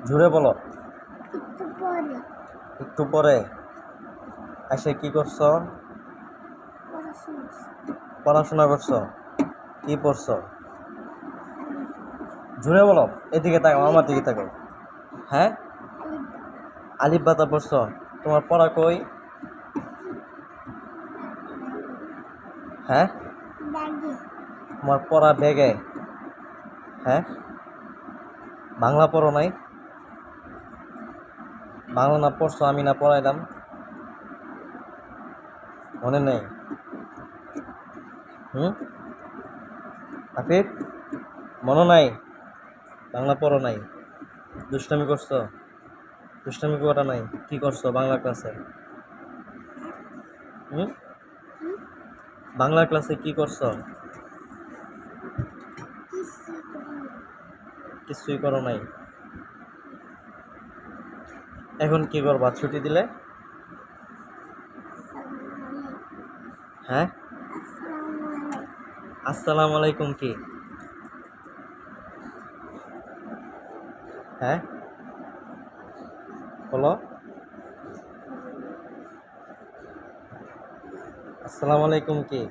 জোরে বলো। একটু পরে একটু পরে এসে কি করছো? পড়াশোনা পড়াশোনা করছো? কি পড়ছো? জোরে বলো। এদিকে তাকাও, আমার দিকে তাকাও। হ্যাঁ, আলিফ বাতা পড়ছো? তোমার পড়া কই? হ্যাঁ, ব্যাগে তোমার পড়া ব্যাগে। হ্যাঁ, বাংলা পড়ো নাই? বাংলা না পড়ছো, আমি না পড়াইলাম? মনে নেই? হুম, আফিফ, মনে নাই? বাংলা পড়ো নাই? দুষ্টামি করছো? দুষ্টামি করা নাই? কি করছো বাংলা ক্লাসে? হুম, বাংলা ক্লাসে কি করছো? কিছু করি কিছুই করো নাই? এখন কি করবা ছুটি দিলে? হ্যাঁ, আসসালামু আলাইকুম আসসালামু আলাইকুম কি? হ্যাঁ, বলো। আসসালামু আলাইকুম কি?